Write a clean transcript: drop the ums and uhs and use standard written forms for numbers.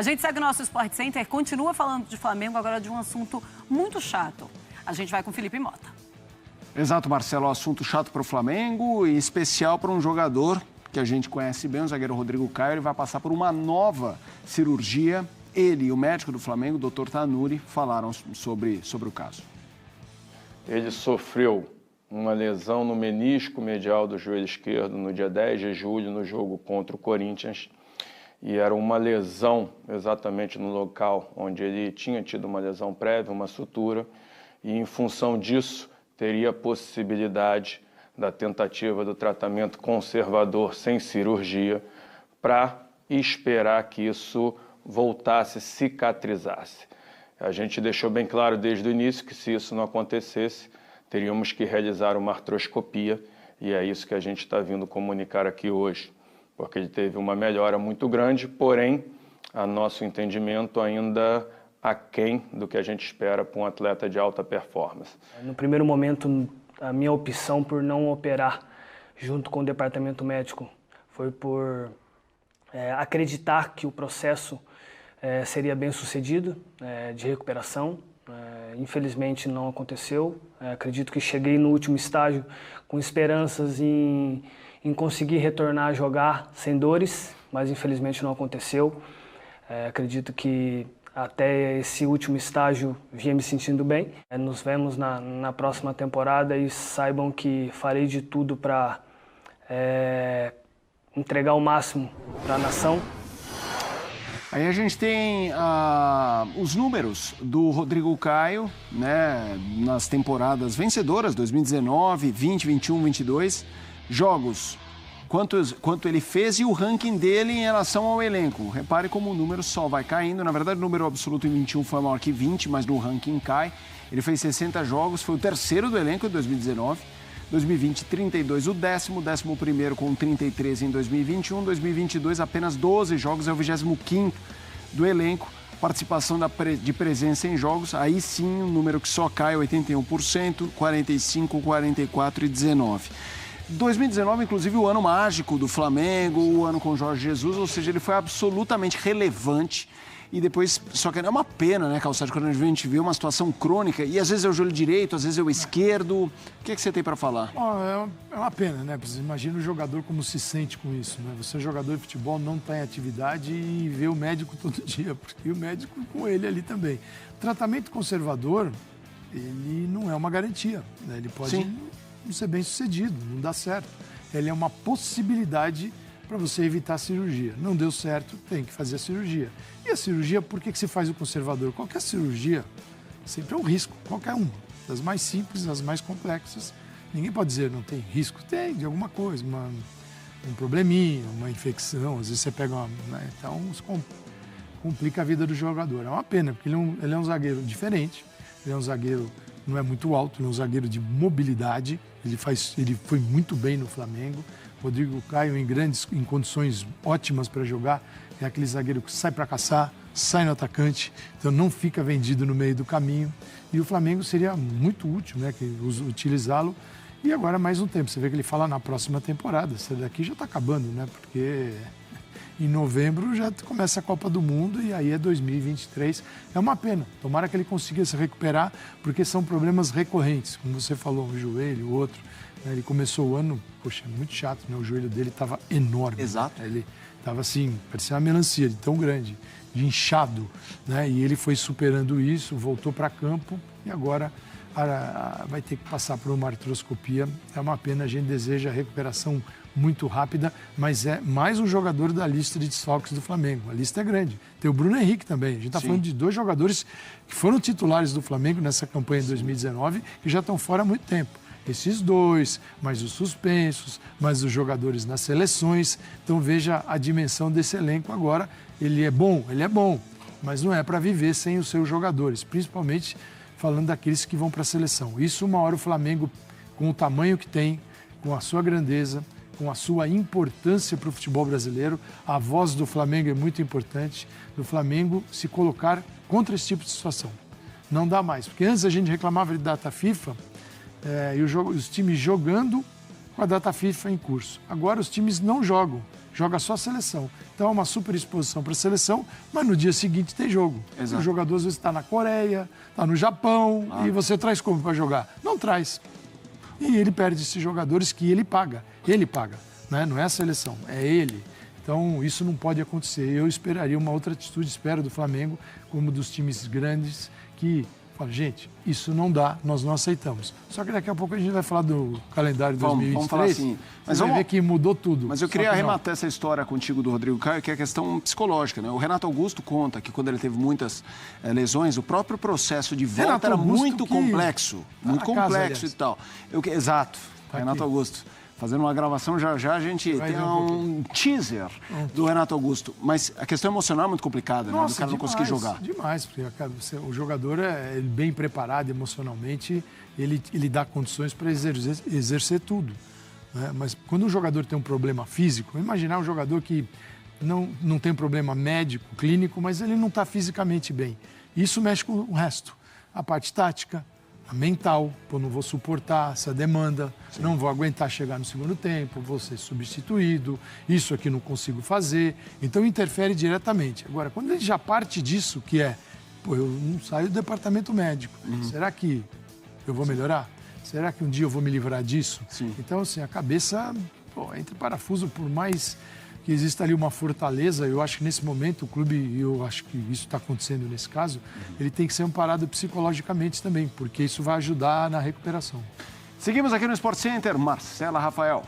A gente segue o nosso Sport Center, continua falando de Flamengo, agora de um assunto muito chato. A gente vai com o Felipe Mota. Exato, Marcelo, assunto chato para o Flamengo e especial para um jogador que a gente conhece bem, o zagueiro Rodrigo Caio. Ele vai passar por uma nova cirurgia. Ele e o médico do Flamengo, o Dr. Tanuri, falaram sobre o caso. Ele sofreu uma lesão no menisco medial do joelho esquerdo no dia 10 de julho, no jogo contra o Corinthians. E era uma lesão exatamente no local onde ele tinha tido uma lesão prévia, uma sutura. E em função disso, teria a possibilidade da tentativa do tratamento conservador sem cirurgia para esperar que isso voltasse, cicatrizasse. A gente deixou bem claro desde o início que se isso não acontecesse, teríamos que realizar uma artroscopia e é isso que a gente está vindo comunicar aqui hoje, porque ele teve uma melhora muito grande, porém, a nosso entendimento ainda aquém do que a gente espera para um atleta de alta performance. No primeiro momento, a minha opção por não operar junto com o departamento médico foi por acreditar que o processo seria bem sucedido de recuperação. Infelizmente não aconteceu. Acredito que cheguei no último estágio com esperanças em conseguir retornar a jogar sem dores, mas infelizmente não aconteceu. Acredito que até esse último estágio vinha me sentindo bem. Nos vemos na próxima temporada e saibam que farei de tudo para entregar o máximo para a nação. Aí a gente tem os números do Rodrigo Caio, né, nas temporadas vencedoras, 2019, 20, 21, 22, jogos, quanto ele fez e o ranking dele em relação ao elenco. Repare como o número só vai caindo. Na verdade, o número absoluto em 21 foi maior que 20, mas no ranking cai. Ele fez 60 jogos, foi o terceiro do elenco em 2019. 2020, 32, o 11º com 33 em 2021. 2022, apenas 12 jogos, é o 25º do elenco. Participação de presença em jogos, aí sim, um número que só cai, 81%, 45, 44 e 19. 2019, inclusive, o ano mágico do Flamengo, o ano com Jorge Jesus, ou seja, ele foi absolutamente relevante. E depois, só que é uma pena, né, Calçade, quando a gente vê uma situação crônica, e às vezes é o joelho direito, às vezes é o esquerdo. O que você tem para falar? É uma pena, né? Você imagina o jogador como se sente com isso, né? Você é jogador de futebol, não está em atividade e vê o médico todo dia, porque o médico com ele ali também. O tratamento conservador, ele não é uma garantia, né? Ele pode não ser bem sucedido, não dá certo. Ele é uma possibilidade para você evitar a cirurgia. Não deu certo, tem que fazer a cirurgia. E a cirurgia, por que se faz o conservador? Qualquer cirurgia sempre é um risco, qualquer uma. Das mais simples, das mais complexas. Ninguém pode dizer não tem risco. Tem, de alguma coisa, um probleminha, uma infecção. Às vezes você pega uma... Né? Então, isso complica a vida do jogador. É uma pena, porque ele é um zagueiro diferente. Ele é um zagueiro, não é muito alto, ele é um zagueiro de mobilidade. Ele foi muito bem no Flamengo. Rodrigo Caio em condições ótimas para jogar. É aquele zagueiro que sai para caçar, sai no atacante, então não fica vendido no meio do caminho. E o Flamengo seria muito útil, né, utilizá-lo. E agora mais um tempo. Você vê que ele fala na próxima temporada. Essa daqui já está acabando, né? Porque em novembro já começa a Copa do Mundo e aí é 2023. É uma pena. Tomara que ele consiga se recuperar, porque são problemas recorrentes. Como você falou, um joelho, o outro. Ele começou o ano, poxa, muito chato, né? O joelho dele estava enorme. Exato. Ele estava assim, parecia uma melancia, de tão grande, de inchado, né? E ele foi superando isso, voltou para campo e agora vai ter que passar por uma artroscopia. É uma pena, a gente deseja a recuperação muito rápida, mas é mais um jogador da lista de desfalques do Flamengo. A lista é grande. Tem o Bruno Henrique também. A gente está falando de dois jogadores que foram titulares do Flamengo nessa campanha de 2019 e já estão fora há muito tempo. Esses dois, mais os suspensos, mais os jogadores nas seleções. Então veja a dimensão desse elenco agora. Ele é bom, mas não é para viver sem os seus jogadores, principalmente falando daqueles que vão para a seleção. Isso uma hora o Flamengo, com o tamanho que tem, com a sua grandeza, com a sua importância para o futebol brasileiro, a voz do Flamengo é muito importante, do Flamengo se colocar contra esse tipo de situação. Não dá mais, porque antes a gente reclamava de data FIFA, e os times jogando com a data FIFA em curso. Agora os times não jogam joga só a seleção. Então é uma super exposição para a seleção, mas no dia seguinte tem jogo. Exato. O jogador às vezes está na Coreia, está no Japão, e você traz como para jogar? Não traz. E ele perde esses jogadores que ele paga. Ele paga, né? Não é a seleção, é ele. Então isso não pode acontecer. Eu esperaria uma outra atitude, espero do Flamengo, como dos times grandes, que fala, gente, isso não dá, nós não aceitamos. Só que daqui a pouco a gente vai falar do calendário de 2023. Vamos falar assim. Mas vai ver que mudou tudo. Mas eu queria arrematar essa história contigo do Rodrigo Caio, que é a questão psicológica, né? O Renato Augusto conta que quando ele teve muitas lesões, o próprio processo de volta Renato era Augusto muito complexo. Muito complexo casa, e tal. Exato, tá Renato aqui. Augusto. Fazendo uma gravação, já a gente tem um teaser do Renato Augusto. Mas a questão emocional é muito complicada, né? Do cara não conseguir jogar. Demais, porque o jogador é bem preparado emocionalmente, ele dá condições para exercer tudo. Né? Mas quando um jogador tem um problema físico, imaginar um jogador que não tem problema médico, clínico, mas ele não está fisicamente bem. Isso mexe com o resto. A parte tática, a mental, pô, não vou suportar essa demanda, não vou aguentar chegar no segundo tempo, vou ser substituído, isso aqui não consigo fazer. Então interfere diretamente. Agora, quando ele já parte disso, que é, pô, eu não saio do departamento médico, será que eu vou melhorar? Será que um dia eu vou me livrar disso? Sim. Então, assim, a cabeça, pô, entre parafuso, por mais que exista ali uma fortaleza, eu acho que nesse momento o clube, e eu acho que isso está acontecendo nesse caso, ele tem que ser amparado psicologicamente também, porque isso vai ajudar na recuperação. Seguimos aqui no Sport Center, Marcela Rafael.